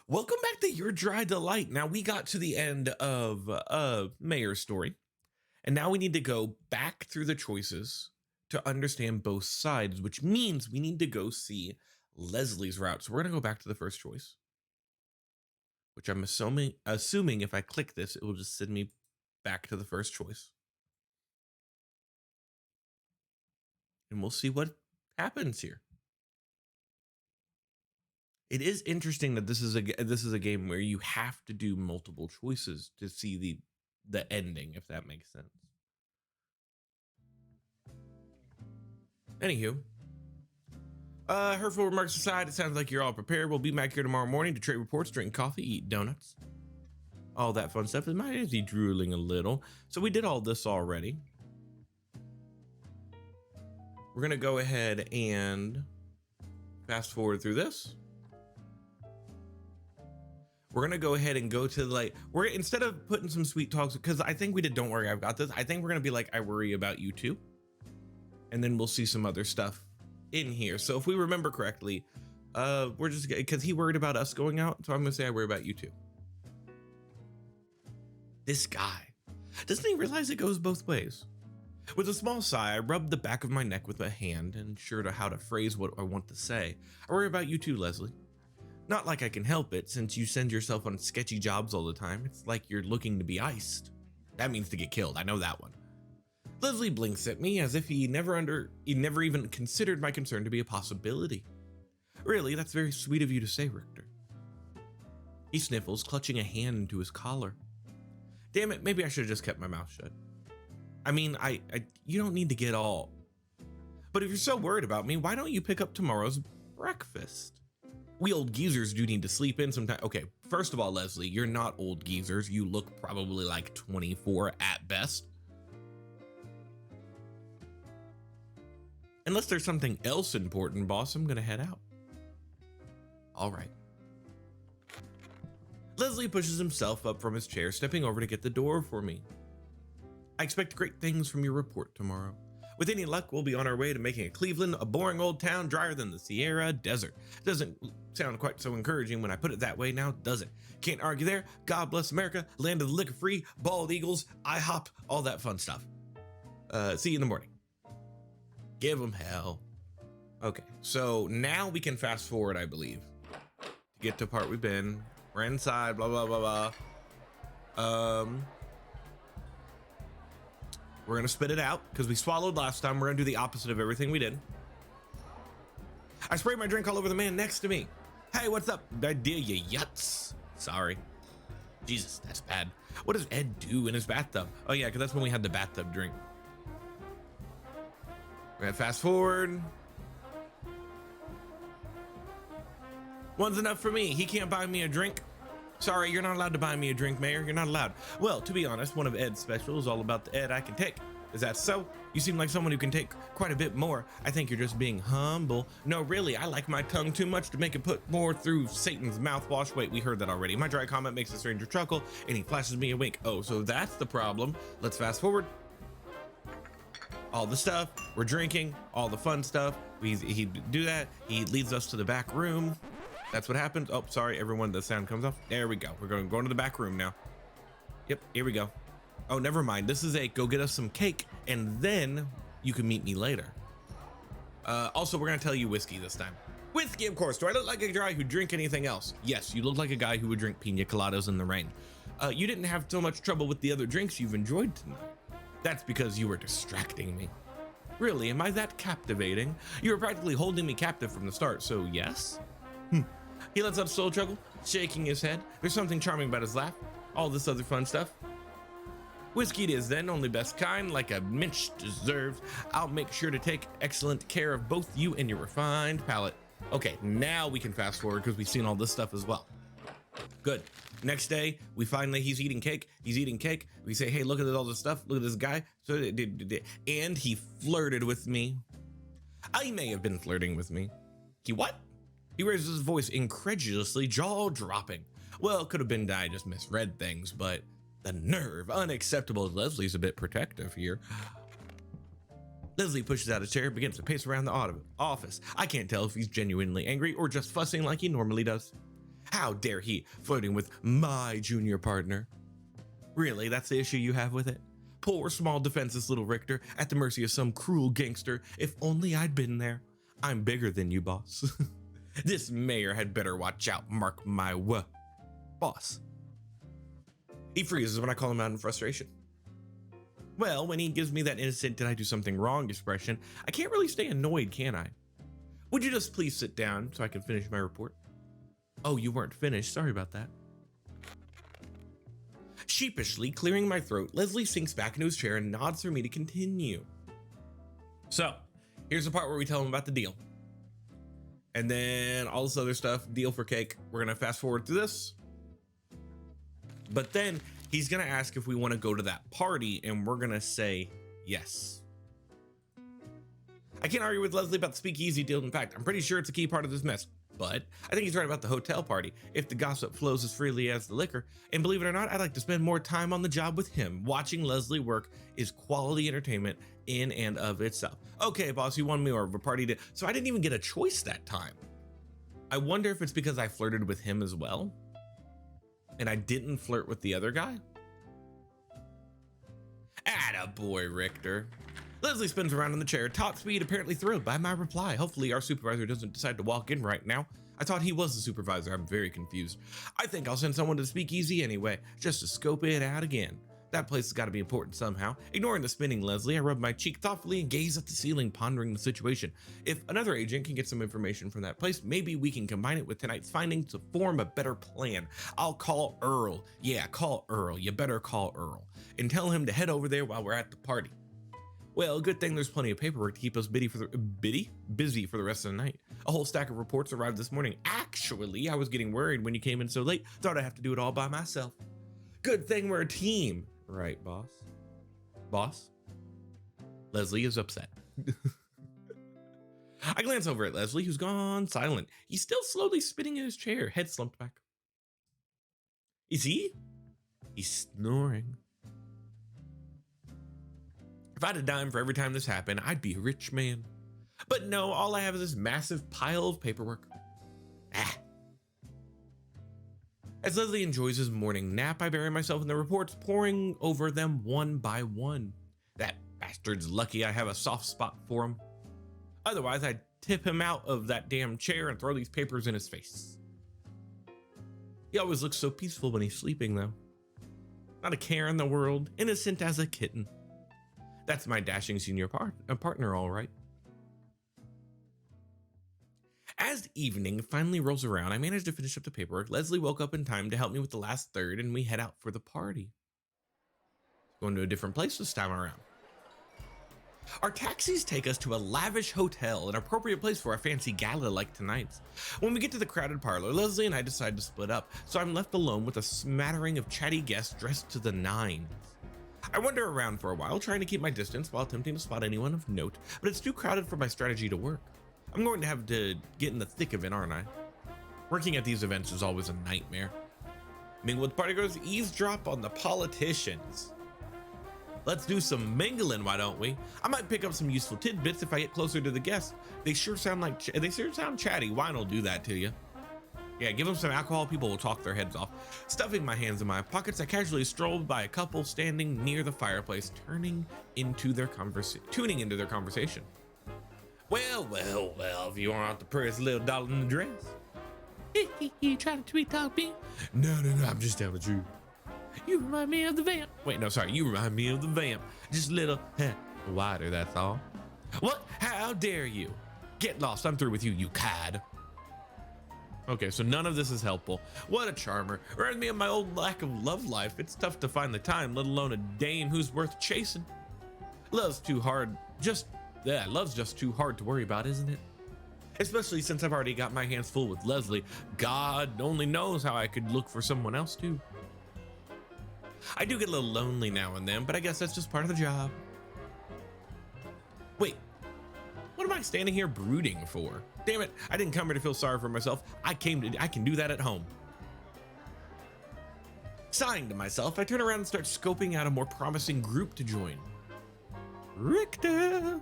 Welcome back to Your Dry Delight. Now we got to the end of Mayor's story, and now we need to go back through the choices to understand both sides, which means we need to go see Leslie's route. So we're gonna go back to the first choice, which I'm assuming if I click this, it will just send me back to the first choice. And we'll see what happens here. It is interesting that this is a game where you have to do multiple choices to see the ending, if that makes sense. Anywho, hurtful remarks aside, it sounds like you're all prepared. We'll be back here tomorrow morning to trade reports, drink coffee, eat donuts, all that fun stuff. Is he drooling a little? So we did all this already. We're gonna go ahead and fast forward through this. We're gonna go ahead and go to we're instead of putting some sweet talks, because I think we did Don't Worry, I've Got This. I think we're gonna be like, I worry about you too. And then we'll see some other stuff in here. So if we remember correctly, we're just, because he worried about us going out, so I'm gonna say I worry about you too. This guy, doesn't he realize it goes both ways? With a small sigh, I rubbed the back of my neck with a hand, unsure to how to phrase what I want to say. I worry about you too, Leslie. Not like I can help it, since you send yourself on sketchy jobs all the time. It's like you're looking to be iced. That means to get killed, I know that one. Leslie blinks at me as if he never even considered my concern to be a possibility. Really, that's very sweet of you to say, Richter. He sniffles, clutching a hand into his collar. Damn it, maybe I should have just kept my mouth shut. I mean, you don't need to get all. But if you're so worried about me, why don't you pick up tomorrow's breakfast? We old geezers do need to sleep in sometime. Okay, first of all, Leslie, you're not old geezers. You look probably like 24 at best. Unless there's something else important, boss, I'm gonna head out. All right. Leslie pushes himself up from his chair, stepping over to get the door for me. I expect great things from your report tomorrow. With any luck, we'll be on our way to making Cleveland a boring old town drier than the Sierra Desert. Doesn't sound quite so encouraging when I put it that way now, does it? Can't argue there. God bless America, land of the liquor-free, bald eagles, IHOP, all that fun stuff. See you in the morning. Give them hell. Okay, so now we can fast forward, I believe, to get to the part we've been. We're inside, blah, blah, blah, blah. We're gonna spit it out because we swallowed last time. We're gonna do the opposite of everything we did. I sprayed my drink all over the man next to me. Hey, what's up? Idea, you yuts. Sorry. Jesus, that's bad. What does Ed do in his bathtub? Oh yeah, because that's when we had the bathtub drink. We're gonna fast forward. One's enough for me. He can't buy me a drink. Sorry, you're not allowed to buy me a drink, Mayor. You're not allowed. Well, to be honest, one of Ed's specials is all about the Ed I can take. Is that so? You seem like someone who can take quite a bit more. I think you're just being humble. No, really, I like my tongue too much to make it put more through Satan's mouthwash. Wait, we heard that already. My dry comment makes the stranger chuckle, and he flashes me a wink. Oh, so that's the problem. Let's fast forward. All the stuff, we're drinking, all the fun stuff. He do that. He leads us to the back room. That's what happens. Oh, sorry, everyone, the sound comes off. There we go. We're going to the back room now. Yep, here we go. Oh, never mind. This is a go get us some cake, and then you can meet me later. Also, we're going to tell you whiskey this time. Whiskey, of course. Do I look like a guy who'd drink anything else? Yes, you look like a guy who would drink pina coladas in the rain. You didn't have so much trouble with the other drinks you've enjoyed tonight. That's because you were distracting me. Really, am I that captivating? You were practically holding me captive from the start, so yes? He lets up soul chuckle, shaking his head. There's something charming about his laugh. All this other fun stuff. Whiskey it is then, only best kind, like a Minch deserves. I'll make sure to take excellent care of both you and your refined palate. Okay, now we can fast forward because we've seen all this stuff as well. Good. Next day, he's eating cake. He's eating cake. We say, hey, look at all this stuff. Look at this guy. And he flirted with me. I may have been flirting with me. He what? He raises his voice incredulously, jaw dropping. Well, it could have been that I just misread things, but the nerve, unacceptable. Leslie's a bit protective here. Leslie pushes out a chair, begins to pace around the office. I can't tell if he's genuinely angry or just fussing like he normally does. How dare he flirting with my junior partner? Really, that's the issue you have with it? Poor, small, defenseless little Richter at the mercy of some cruel gangster. If only I'd been there. I'm bigger than you, boss. This mayor had better watch out, mark my boss. He freezes when I call him out in frustration. Well, when he gives me that innocent did I do something wrong expression, I can't really stay annoyed, can I? Would you just please sit down so I can finish my report? Oh, you weren't finished. Sorry about that. Sheepishly clearing my throat, Leslie sinks back into his chair and nods for me to continue. So, here's the part where we tell him about the deal. And then all this other stuff, deal for cake. We're gonna fast forward through this. But then he's gonna ask if we wanna go to that party and we're gonna say yes. I can't argue with Leslie about the speakeasy deal. In fact, I'm pretty sure it's a key part of this mess. But I think he's right about the hotel party, if the gossip flows as freely as the liquor. And believe it or not, I'd like to spend more time on the job with him. Watching Leslie work is quality entertainment in and of itself. Okay, boss, you won me over, party did. So I didn't even get a choice that time. I wonder if it's because I flirted with him as well, and I didn't flirt with the other guy. Attaboy, Richter. Leslie spins around in the chair, top speed, apparently thrilled by my reply. Hopefully our supervisor doesn't decide to walk in right now. I thought he was the supervisor. I'm very confused. I think I'll send someone to Speakeasy anyway, just to scope it out again. That place has got to be important somehow. Ignoring the spinning Leslie, I rub my cheek thoughtfully and gaze at the ceiling, pondering the situation. If another agent can get some information from that place, maybe we can combine it with tonight's findings to form a better plan. I'll call Earl. Yeah, call Earl. You better call Earl and tell him to head over there while we're at the party. Well, good thing there's plenty of paperwork to keep us busy for the rest of the night. A whole stack of reports arrived this morning. Actually, I was getting worried when you came in so late. Thought I'd have to do it all by myself. Good thing we're a team. Right, boss? Boss? Leslie is upset. I glance over at Leslie, who's gone silent. He's still slowly spinning in his chair, head slumped back. Is he? He's snoring. If I had a dime for every time this happened, I'd be a rich man. But no, all I have is this massive pile of paperwork. As Leslie enjoys his morning nap, I bury myself in the reports, poring over them one by one. That bastard's lucky I have a soft spot for him. Otherwise, I'd tip him out of that damn chair and throw these papers in his face. He always looks so peaceful when he's sleeping, though. Not a care in the world, innocent as a kitten. That's my dashing senior partner, all right. As evening finally rolls around, I manage to finish up the paperwork. Leslie woke up in time to help me with the last third, and we head out for the party. Going to a different place this time around. Our taxis take us to a lavish hotel, an appropriate place for a fancy gala like tonight's. When we get to the crowded parlor, Leslie and I decide to split up, so I'm left alone with a smattering of chatty guests dressed to the nines. I wander around for a while, trying to keep my distance while attempting to spot anyone of note, but it's too crowded for my strategy to work. I'm going to have to get in the thick of it, aren't I? Working at these events is always a nightmare. Mingle with partygoers, eavesdrop on the politicians. Let's do some mingling, why don't we? I might pick up some useful tidbits if I get closer to the guests. They sure sound chatty. Wine will do that to you. Yeah, give them some alcohol, people will talk their heads off. Stuffing my hands in my pockets, I casually strolled by a couple standing near the fireplace, tuning into their conversation. Well, if you aren't the prettiest little doll in the dress. You trying to sweet talk me? No, I'm just telling the truth. You remind me of the vamp. Wait, no, sorry, you remind me of the vamp. Just a little wider, that's all. What? How dare you? Get lost, I'm through with you, you cad. Okay, so none of this is helpful. What a charmer. Reminds me of my old lack of love life. It's tough to find the time, let alone a dame who's worth chasing. Love's just too hard to worry about, isn't it? Especially since I've already got my hands full with Leslie. God only knows how I could look for someone else too. I do get a little lonely now and then, but I guess that's just part of the job. Wait, what am I standing here brooding for? Damn it, I didn't come here to feel sorry for myself. I can do that at home. Sighing to myself, I turn around and start scoping out a more promising group to join. Richter!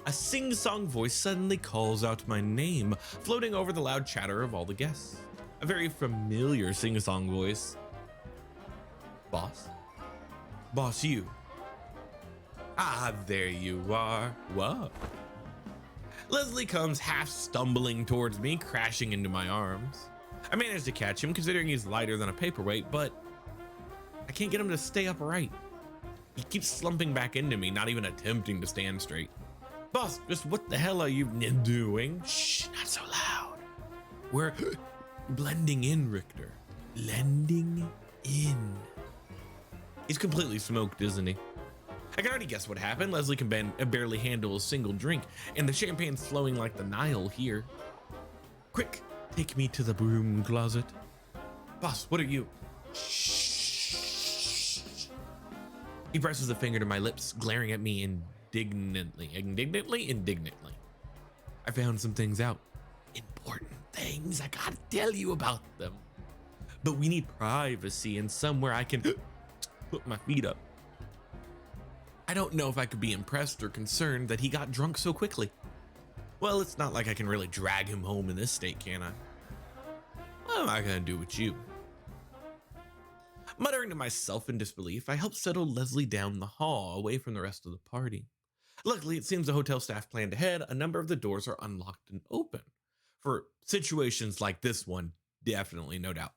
A sing-song voice suddenly calls out my name, floating over the loud chatter of all the guests. A very familiar sing-song voice. Boss? Boss, you. Ah, there you are. Whoa. Leslie comes half stumbling towards me, crashing into my arms. I managed to catch him, considering he's lighter than a paperweight, but I can't get him to stay upright. He keeps slumping back into me, not even attempting to stand straight. Boss, just what the hell are you doing? Shh, not so loud. We're blending in, Richter. Blending in. He's completely smoked, isn't he? I can already guess what happened. Leslie can barely handle a single drink, and the champagne's flowing like the Nile here. Quick, take me to the broom closet. Boss, what are you? Shh. He presses a finger to my lips, glaring at me indignantly. I found some things out. Important things. I gotta tell you about them. But we need privacy and somewhere I can put my feet up. I don't know if I could be impressed or concerned that he got drunk so quickly. Well, it's not like I can really drag him home in this state, can I? What am I gonna do with you? Muttering to myself in disbelief, I help settle Leslie down the hall away from the rest of the party. Luckily, it seems the hotel staff planned ahead. A number of the doors are unlocked and open. For situations like this one, definitely, no doubt.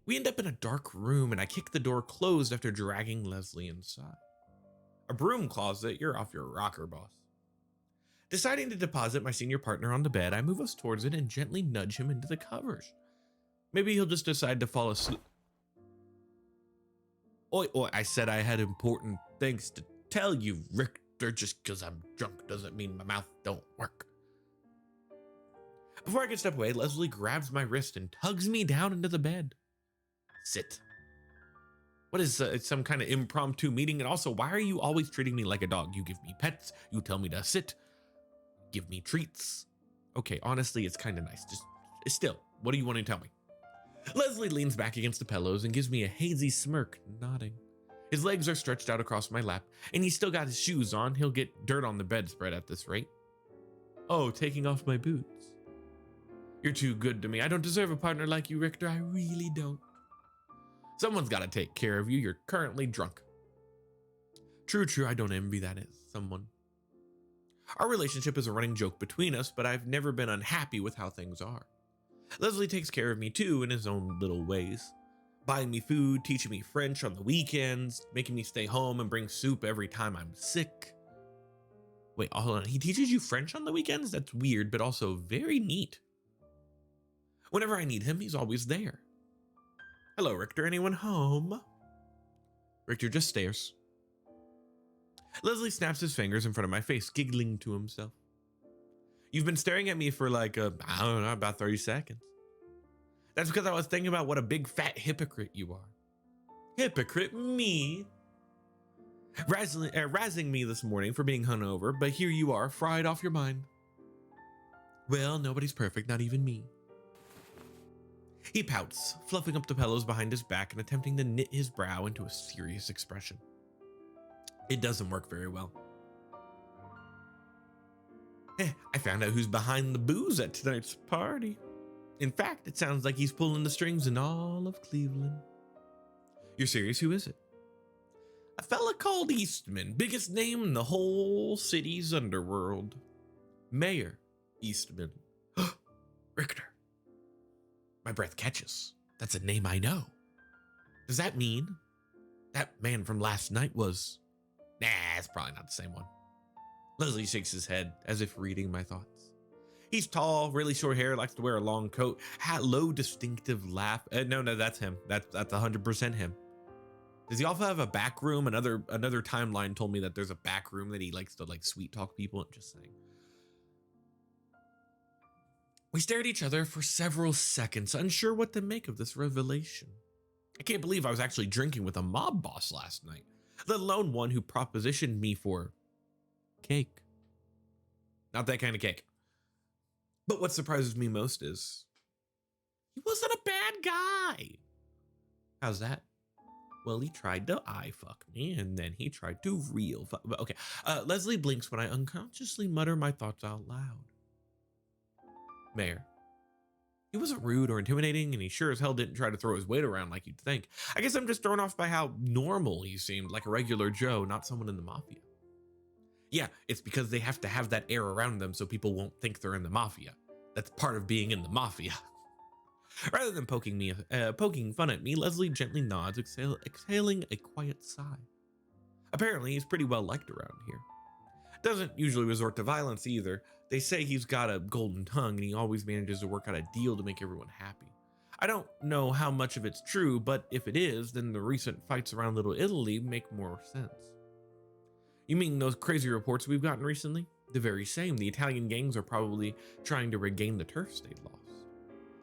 We end up in a dark room and I kick the door closed after dragging Leslie inside. A broom closet? You're off your rocker, boss. Deciding to deposit my senior partner on the bed, I move us towards it and gently nudge him into the covers. Maybe he'll just decide to fall asleep. Oi, I said I had important things to tell you, Richter. Just because I'm drunk doesn't mean my mouth don't work. Before I can step away, Leslie grabs my wrist and tugs me down into the bed. Sit. What is it's some kind of impromptu meeting? And also, why are you always treating me like a dog? You give me pets, you tell me to sit, give me treats. Okay, honestly, it's kind of nice. Just still, what do you want to tell me? Leslie leans back against the pillows and gives me a hazy smirk, nodding. His legs are stretched out across my lap, and he's still got his shoes on. He'll get dirt on the bedspread at this rate. Oh, taking off my boots. You're too good to me. I don't deserve a partner like you, Richter. I really don't. Someone's got to take care of you. You're currently drunk. True, I don't envy that as someone. Our relationship is a running joke between us, but I've never been unhappy with how things are. Leslie takes care of me too in his own little ways. Buying me food, teaching me French on the weekends, making me stay home and bring soup every time I'm sick. Wait, hold on. He teaches you French on the weekends? That's weird, but also very neat. Whenever I need him, he's always there. Hello, Richter. Anyone home? Richter just stares. Leslie snaps his fingers in front of my face, giggling to himself. You've been staring at me for like, I don't know, about 30 seconds. That's because I was thinking about what a big fat hypocrite you are. Hypocrite me? Razzing me this morning for being hungover, but here you are, fried off your mind. Well, nobody's perfect, not even me. He pouts, fluffing up the pillows behind his back and attempting to knit his brow into a serious expression. It doesn't work very well. I found out who's behind the booze at tonight's party. In fact, it sounds like he's pulling the strings in all of Cleveland. You're serious? Who is it? A fella called Eastman, biggest name in the whole city's underworld. Mayor Eastman. Richter. My breath catches. That's a name I know. Does that mean that man from last night was... Nah, it's probably not the same one. Leslie shakes his head as if reading my thoughts. He's tall, really short hair, likes to wear a long coat, low distinctive laugh. No, that's him. That's 100% him. Does he also have a back room? Another timeline told me that there's a back room that he likes to like sweet talk people. I'm just saying. We stare at each other for several seconds, unsure what to make of this revelation. I can't believe I was actually drinking with a mob boss last night, let alone one who propositioned me for cake. Not that kind of cake. But what surprises me most is he wasn't a bad guy. How's that? Well, he tried to eye fuck me, and then he tried to real fuck. Okay. Leslie blinks when I unconsciously mutter my thoughts out loud. Mayor. He wasn't rude or intimidating, and he sure as hell didn't try to throw his weight around like you'd think. I guess I'm just thrown off by how normal he seemed, like a regular Joe, not someone in the mafia. Yeah, it's because they have to have that air around them so people won't think they're in the mafia. That's part of being in the mafia. Rather than poking fun at me, Leslie gently nods, exhaling a quiet sigh. Apparently, he's pretty well liked around here. Doesn't usually resort to violence either. They say he's got a golden tongue and he always manages to work out a deal to make everyone happy. I don't know how much of it's true, but if it is, then the recent fights around Little Italy make more sense. You mean those crazy reports we've gotten recently? The very same. The Italian gangs are probably trying to regain the turf state lost.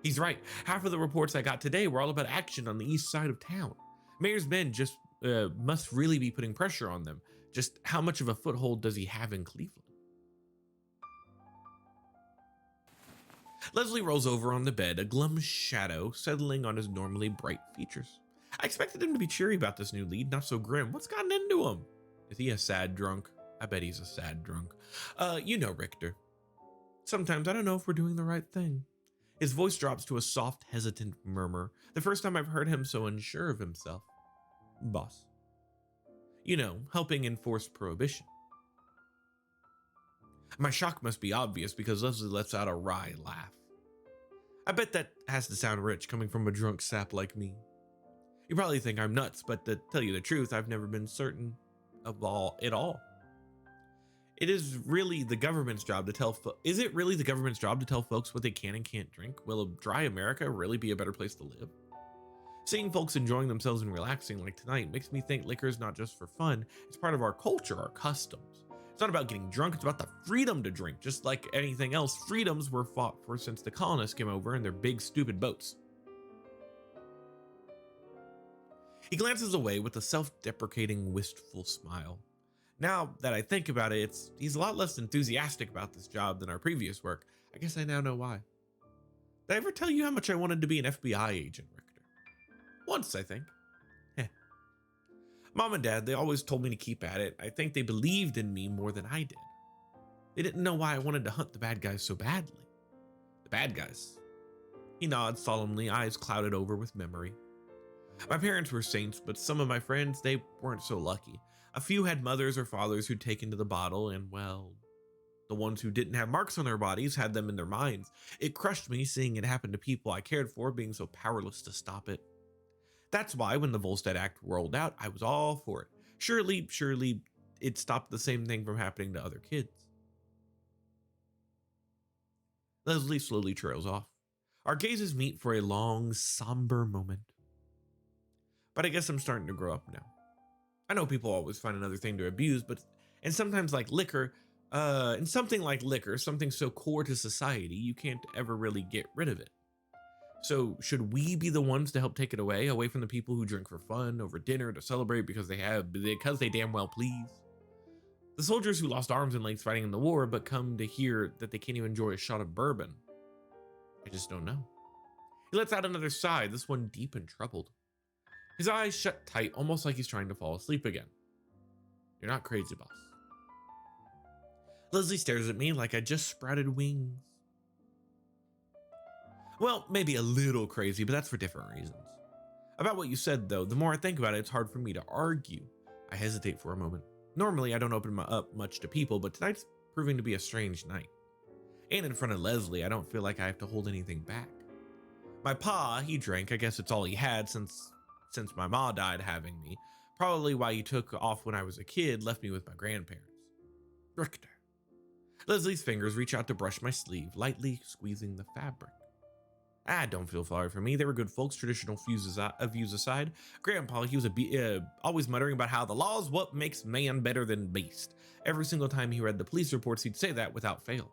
He's right. Half of the reports I got today were all about action on the east side of town. Mayor's men just must really be putting pressure on them. Just how much of a foothold does he have in Cleveland? Leslie rolls over on the bed, a glum shadow settling on his normally bright features. I expected him to be cheery about this new lead, not so grim. What's gotten into him? Is he a sad drunk? I bet he's a sad drunk. You know Richter. Sometimes I don't know if we're doing the right thing. His voice drops to a soft, hesitant murmur, the first time I've heard him so unsure of himself. Boss. You know, helping enforce prohibition. My shock must be obvious because Leslie lets out a wry laugh. I bet that has to sound rich coming from a drunk sap like me. You probably think I'm nuts, but to tell you the truth, I've never been certain of it all. It is really the government's job to tell Is it really the government's job to tell folks what they can and can't drink? Will a dry America really be a better place to live? Seeing folks enjoying themselves and relaxing like tonight makes me think liquor is not just for fun, it's part of our culture, our customs. It's not about getting drunk, it's about the freedom to drink. Just like anything else, freedoms were fought for since the colonists came over in their big stupid boats. He glances away with a self-deprecating, wistful smile. Now that I think about it, he's a lot less enthusiastic about this job than our previous work. I guess I now know why. Did I ever tell you how much I wanted to be an FBI agent, Richter? Once, I think. Mom and Dad, they always told me to keep at it. I think they believed in me more than I did. They didn't know why I wanted to hunt the bad guys so badly. The bad guys. He nods solemnly, eyes clouded over with memory. My parents were saints, but some of my friends, they weren't so lucky. A few had mothers or fathers who'd taken to the bottle, and well, the ones who didn't have marks on their bodies had them in their minds. It crushed me seeing it happen to people I cared for, being so powerless to stop it. That's why when the Volstead Act rolled out, I was all for it. Surely, it stopped the same thing from happening to other kids. Leslie slowly trails off. Our gazes meet for a long, somber moment. But I guess I'm starting to grow up now. I know people always find another thing to abuse, and sometimes like liquor, something so core to society, you can't ever really get rid of it. So should we be the ones to help take it away from the people who drink for fun, over dinner, to celebrate because they damn well please? The soldiers who lost arms and legs fighting in the war, but come to hear that they can't even enjoy a shot of bourbon. I just don't know. He lets out another sigh, this one deep and troubled. His eyes shut tight, almost like he's trying to fall asleep again. You're not crazy, boss. Leslie stares at me like I just sprouted wings. Well, maybe a little crazy, but that's for different reasons. About what you said, though, the more I think about it, it's hard for me to argue. I hesitate for a moment. Normally, I don't open up much to people, but tonight's proving to be a strange night. And in front of Leslie, I don't feel like I have to hold anything back. My pa, he drank. I guess it's all he had since my ma died having me. Probably why he took off when I was a kid, left me with my grandparents. Richter. Leslie's fingers reach out to brush my sleeve, lightly squeezing the fabric. Don't feel sorry for me. They were good folks, traditional views aside. Grandpa, he was always muttering about how the law is what makes man better than beast. Every single time he read the police reports, he'd say that without fail.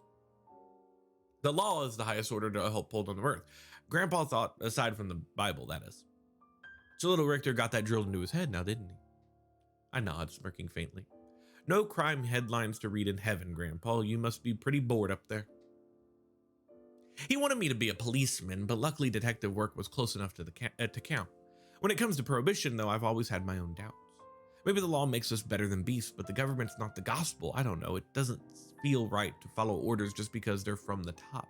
The law is the highest order to uphold on the earth. Grandpa thought, aside from the Bible, that is. So little Richter got that drilled into his head now, didn't he? I nod, smirking faintly. No crime headlines to read in heaven, Grandpa. You must be pretty bored up there. He wanted me to be a policeman, but luckily detective work was close enough to count. When it comes to prohibition, though, I've always had my own doubts. Maybe the law makes us better than beasts, but the government's not the gospel. I don't know. It doesn't feel right to follow orders just because they're from the top.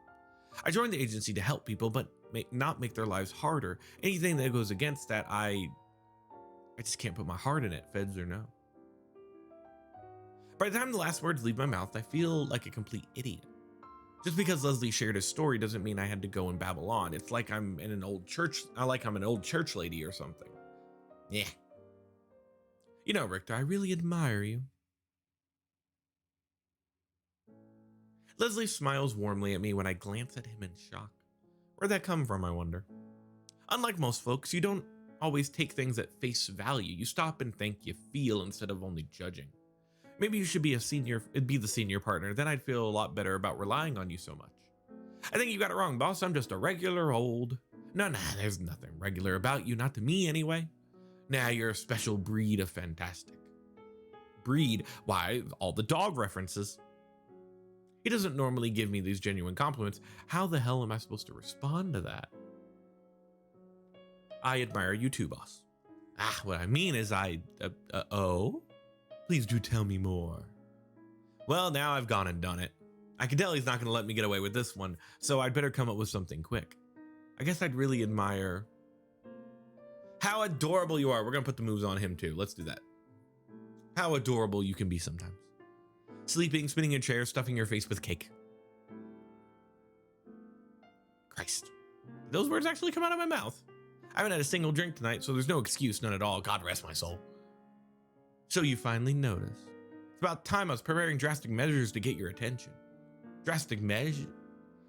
I joined the agency to help people, but not make their lives harder. Anything that goes against that, I just can't put my heart in it, feds or no. By the time the last words leave my mouth, I feel like a complete idiot. Just because Leslie shared his story doesn't mean I had to go and babble on. It's like I'm in an old church, I'm an old church lady or something. Yeah. You know, Richter, I really admire you. Leslie smiles warmly at me when I glance at him in shock. Where'd that come from, I wonder? Unlike most folks, you don't always take things at face value. You stop and think, you feel, instead of only judging. Maybe you should be the senior partner, then I'd feel a lot better about relying on you so much. I think you got it wrong, boss. I'm just a regular old... Nah, there's nothing regular about you, not to me anyway. Nah, you're a special breed of fantastic. Breed? Why, all the dog references. He doesn't normally give me these genuine compliments. How the hell am I supposed to respond to that? I admire you too, boss. What I mean is oh? Please do tell me more. Well, now I've gone and done it. I can tell he's not going to let me get away with this one, so I'd better come up with something quick. I guess I'd really admire how adorable you are. We're going to put the moves on him too. Let's do that. How adorable you can be sometimes. Sleeping, spinning in a chair, stuffing your face with cake. Christ. Did those words actually come out of my mouth? I haven't had a single drink tonight, so there's no excuse, none at all. God rest my soul. So you finally noticed. It's about time I was preparing drastic measures to get your attention. Drastic measures?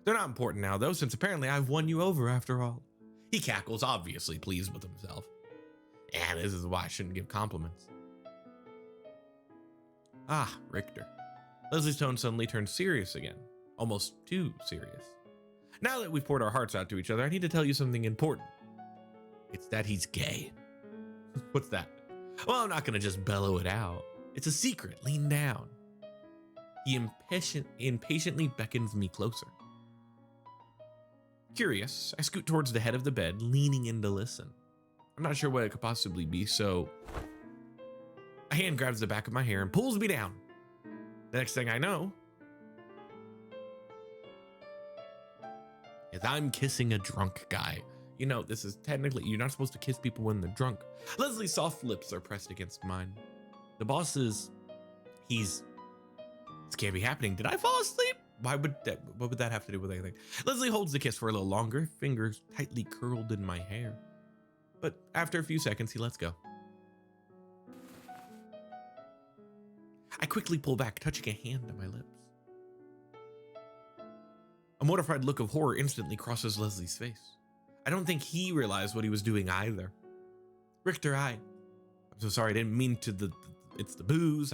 They're not important now, though, since apparently I've won you over after all. He cackles, obviously pleased with himself. And this is why I shouldn't give compliments. Richter. Leslie's tone suddenly turned serious again. Almost too serious. Now that we've poured our hearts out to each other, I need to tell you something important. It's that he's gay. What's that? Well, I'm not gonna just bellow it out. It's a secret. Lean down. He impatiently beckons me closer. Curious, I scoot towards the head of the bed, leaning in to listen. I'm not sure what it could possibly be, so a hand grabs the back of my hair and pulls me down. The next thing I know is I'm kissing a drunk guy. You know, this is technically, you're not supposed to kiss people when they're drunk. Leslie's soft lips are pressed against mine. The boss is, this can't be happening. Did I fall asleep? What would that have to do with anything? Leslie holds the kiss for a little longer, fingers tightly curled in my hair. But after a few seconds, he lets go. I quickly pull back, touching a hand to my lips. A mortified look of horror instantly crosses Leslie's face. I don't think he realized what he was doing either. Richter, I'm so sorry, I didn't mean to it's the booze,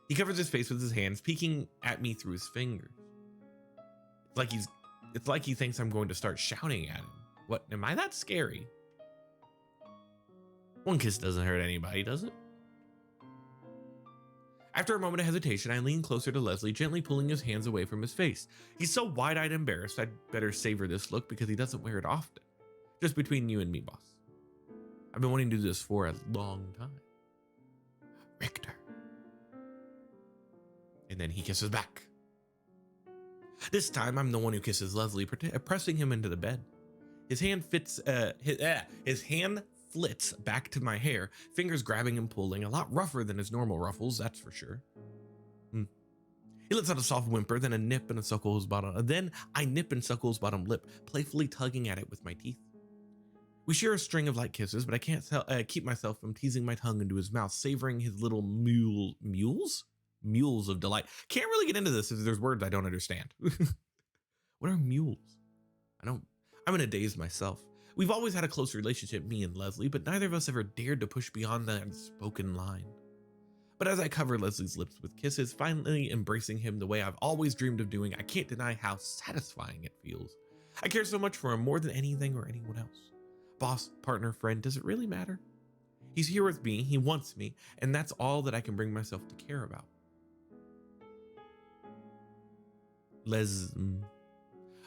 He covers his face with his hands, peeking at me through his fingers. It's like he thinks I'm going to start shouting at him. What, am I that scary? One kiss doesn't hurt anybody, does it? After a moment of hesitation, I lean closer to Leslie, gently pulling his hands away from his face. He's so wide-eyed and embarrassed, I'd better savor this look because he doesn't wear it often. Just between you and me, boss. I've been wanting to do this for a long time. Richter. And then he kisses back. This time, I'm the one who kisses Leslie, pressing him into the bed. His hand flits back to my hair, fingers grabbing and pulling, a lot rougher than his normal ruffles, that's for sure. He lets out a soft whimper, then I nip and suckle his bottom lip, playfully tugging at it with my teeth. We share a string of light kisses, but I can't keep myself from teasing my tongue into his mouth, savoring his little mules of delight. Can't really get into this if there's words I don't understand. What are mules? I'm in a daze myself. We've always had a close relationship, me and Leslie, but neither of us ever dared to push beyond that unspoken line. But as I cover Leslie's lips with kisses, finally embracing him the way I've always dreamed of doing, I can't deny how satisfying it feels. I care so much for him more than anything or anyone else. Boss, partner, friend, does it really matter? He's here with me, he wants me, and that's all that I can bring myself to care about.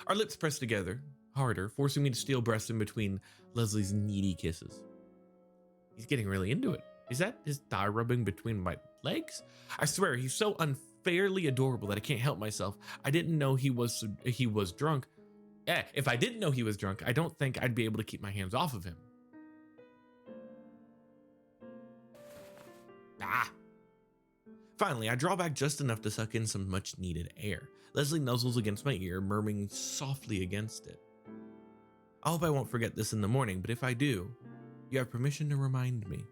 Our lips press together, harder, forcing me to steal breaths in between Leslie's needy kisses. He's getting really into it. Is that his thigh rubbing between my legs? I swear, he's so fairly adorable that I can't help myself. I didn't know he was drunk. If I didn't know he was drunk, I don't think I'd be able to keep my hands off of him. Ah. Finally, I draw back just enough to suck in some much needed air. Leslie nuzzles against my ear, murmuring softly against it. I hope I won't forget this in the morning, but if I do, you have permission to remind me.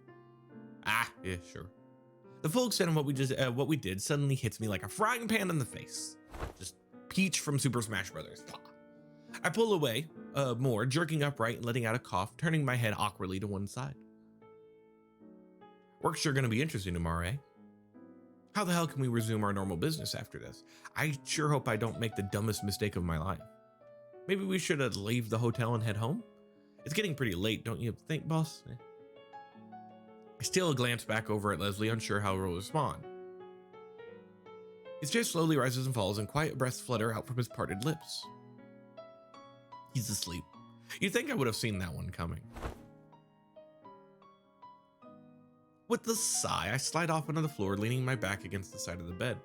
Ah, yeah, sure. The full extent of what we did suddenly hits me like a frying pan in the face. Just Peach from Super Smash Brothers. I pull away more, jerking upright and letting out a cough, turning my head awkwardly to one side. Work's sure gonna be interesting tomorrow, eh? How the hell can we resume our normal business after this? I sure hope I don't make the dumbest mistake of my life. Maybe we should leave the hotel and head home? It's getting pretty late, don't you think, boss? I steal a glance back over at Leslie, unsure how he'll respond. His chair slowly rises and falls, and quiet breaths flutter out from his parted lips. He's asleep. You'd think I would have seen that one coming. With a sigh, I slide off onto the floor, leaning my back against the side of the bed.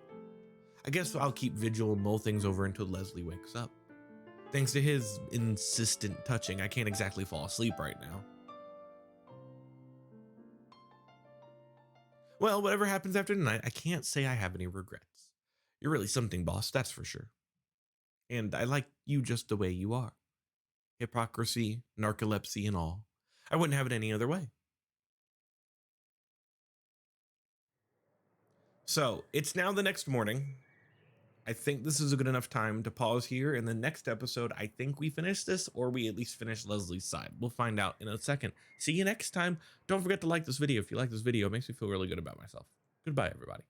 I guess I'll keep vigil and mull things over until Leslie wakes up. Thanks to his insistent touching, I can't exactly fall asleep right now. Well, whatever happens after tonight, I can't say I have any regrets. You're really something, boss, that's for sure. And I like you just the way you are. Hypocrisy, narcolepsy, and all. I wouldn't have it any other way. So it's now the next morning. I think this is a good enough time to pause here. In the next episode, I think we finish this, or we at least finish Leslie's side. We'll find out in a second. See you next time. Don't forget to like this video. If you like this video, it makes me feel really good about myself. Goodbye, everybody.